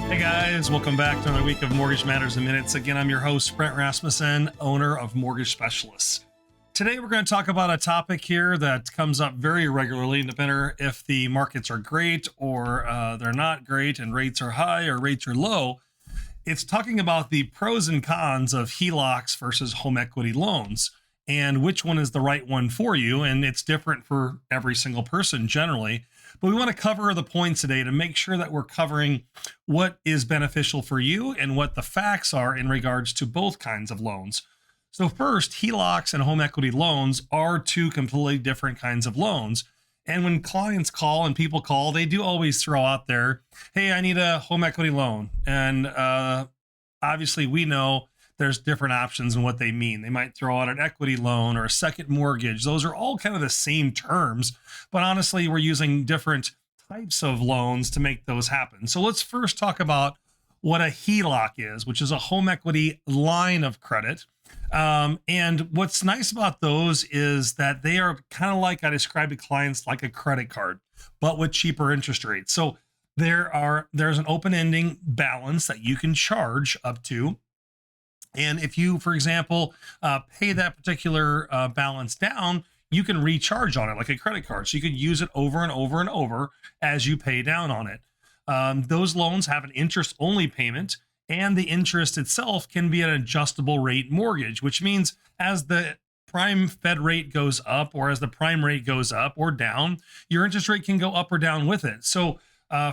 Hey guys, welcome back to another week of Mortgage Matters in Minutes. Again, I'm your host, Brent Rasmussen, owner of Mortgage Specialists. Today, we're going to talk about a topic here that comes up very regularly, no matter if the markets are great or they're not great and rates are high or rates are low. It's talking about the pros and cons of HELOCs versus home equity loans and which one is the right one for you. And it's different for every single person generally. But we want to cover the points today to make sure that we're covering what is beneficial for you and what the facts are in regards to both kinds of loans. So first, HELOCs and home equity loans are two completely different kinds of loans. And when clients call and people call, they do always throw out there, hey, I need a home equity loan. And obviously we know there's different options and what they mean. They might throw out an equity loan or a second mortgage. Those are all kind of the same terms, but honestly, we're using different types of loans to make those happen. So let's first talk about what a HELOC is, which is a home equity line of credit. And what's nice about those is that they are kind of like I describe to clients like a credit card, but with cheaper interest rates. So there's an open-ending balance that you can charge up to. And if you, for example, pay that particular balance down, you can recharge on it like a credit card. So you could use it over and over and over as you pay down on it. Those loans have an interest-only payment, and the interest itself can be an adjustable rate mortgage, which means as the prime Fed rate goes up or as the prime rate goes up or down, your interest rate can go up or down with it. So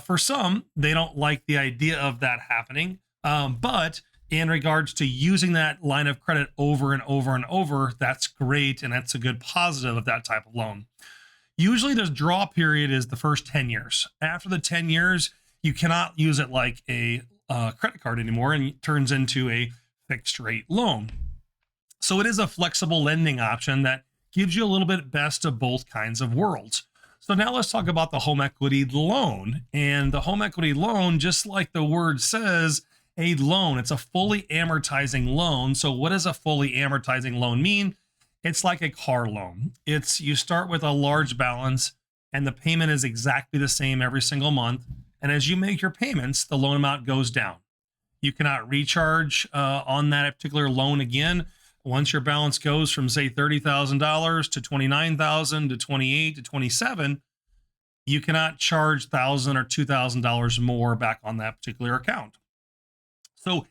for some, they don't like the idea of that happening, but in regards to using that line of credit over and over and over, that's great. And that's a good positive of that type of loan. Usually the draw period is the first 10 years. After the 10 years, you cannot use it like a credit card anymore, and it turns into a fixed rate loan. So it is a flexible lending option that gives you a little bit best of both kinds of worlds. So now let's talk about the home equity loan. And the home equity loan, just like the word says, a loan. It's a fully amortizing loan. So what does a fully amortizing loan mean? It's like a car loan. You start with a large balance and the payment is exactly the same every single month. And as you make your payments, the loan amount goes down. You cannot recharge on that particular loan again. Once your balance goes from say $30,000 to $29,000 to $28,000 to $27,000, you cannot charge $1,000 or $2,000 more back on that particular account. So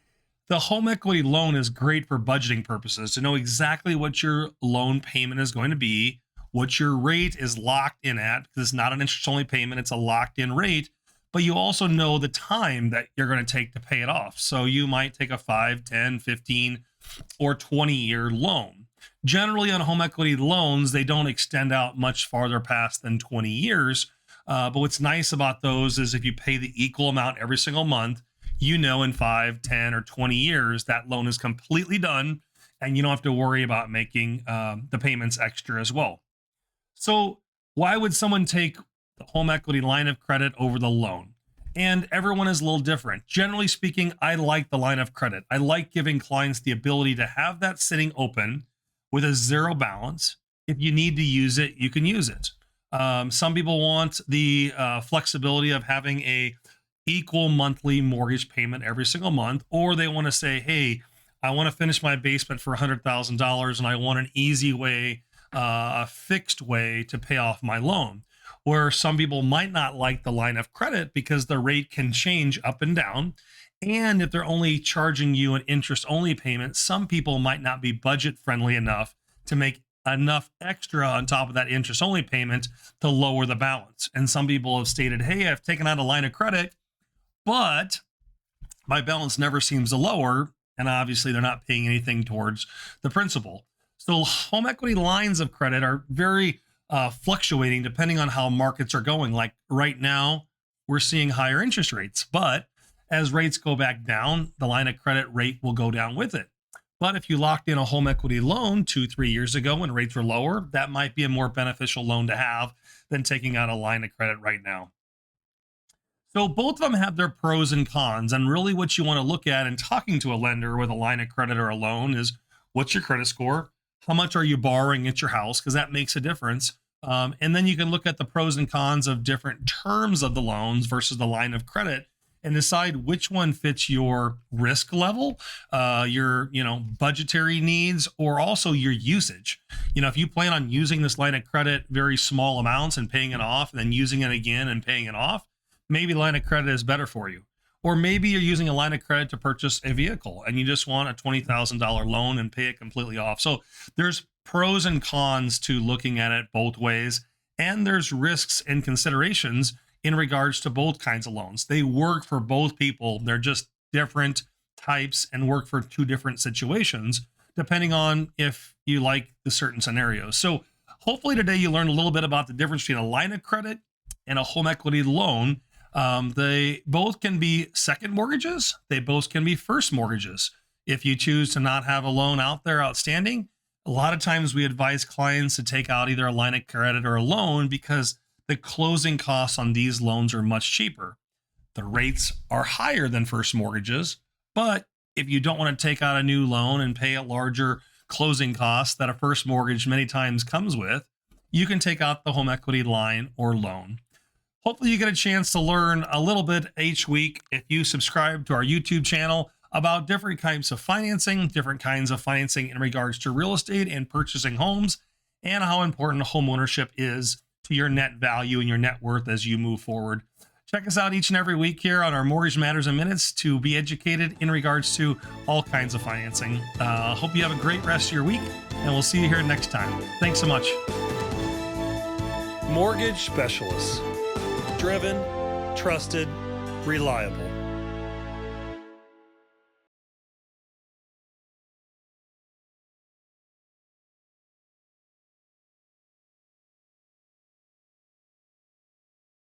the home equity loan is great for budgeting purposes to know exactly what your loan payment is going to be, what your rate is locked in at, because it's not an interest-only payment, it's a locked-in rate, but you also know the time that you're going to take to pay it off. So you might take a 5, 10, 15, or 20-year loan. Generally on home equity loans, they don't extend out much farther past than 20 years. But what's nice about those is if you pay the equal amount every single month, you know in 5, 10, or 20 years, that loan is completely done and you don't have to worry about making the payments extra as well. So why would someone take the home equity line of credit over the loan? And everyone is a little different. Generally speaking, I like the line of credit. I like giving clients the ability to have that sitting open with a zero balance. If you need to use it, you can use it. Some people want the flexibility of having a equal monthly mortgage payment every single month, or they want to say, hey, I want to finish my basement for $100,000 and I want an easy way, a fixed way to pay off my loan. Where some people might not like the line of credit because the rate can change up and down. And if they're only charging you an interest only payment, some people might not be budget friendly enough to make enough extra on top of that interest only payment to lower the balance. And some people have stated, hey, I've taken out a line of credit, but my balance never seems to lower. And obviously they're not paying anything towards the principal. So home equity lines of credit are very fluctuating depending on how markets are going. Like right now, we're seeing higher interest rates, but as rates go back down, the line of credit rate will go down with it. But if you locked in a home equity loan 2-3 years ago when rates were lower, that might be a more beneficial loan to have than taking out a line of credit right now. So both of them have their pros and cons. And really what you want to look at in talking to a lender with a line of credit or a loan is what's your credit score? How much are you borrowing at your house? Because that makes a difference. And then you can look at the pros and cons of different terms of the loans versus the line of credit and decide which one fits your risk level, your, budgetary needs, or also your usage. If you plan on using this line of credit very small amounts and paying it off, and then using it again and paying it off, maybe line of credit is better for you. Or maybe you're using a line of credit to purchase a vehicle and you just want a $20,000 loan and pay it completely off. So there's pros and cons to looking at it both ways. And there's risks and considerations in regards to both kinds of loans. They work for both people. They're just different types and work for two different situations, depending on if you like the certain scenarios. So hopefully today you learned a little bit about the difference between a line of credit and a home equity loan. They both can be second mortgages. They both can be first mortgages. If you choose to not have a loan out there outstanding, a lot of times we advise clients to take out either a line of credit or a loan because the closing costs on these loans are much cheaper. The rates are higher than first mortgages, but if you don't want to take out a new loan and pay a larger closing cost that a first mortgage many times comes with, you can take out the home equity line or loan. Hopefully you get a chance to learn a little bit each week if you subscribe to our YouTube channel about different types of financing, different kinds of financing in regards to real estate and purchasing homes, and how important home ownership is to your net value and your net worth as you move forward. Check us out each and every week here on our Mortgage Matters in Minutes to be educated in regards to all kinds of financing. Hope you have a great rest of your week, and we'll see you here next time. Thanks so much. Mortgage Specialists. Driven, trusted, reliable.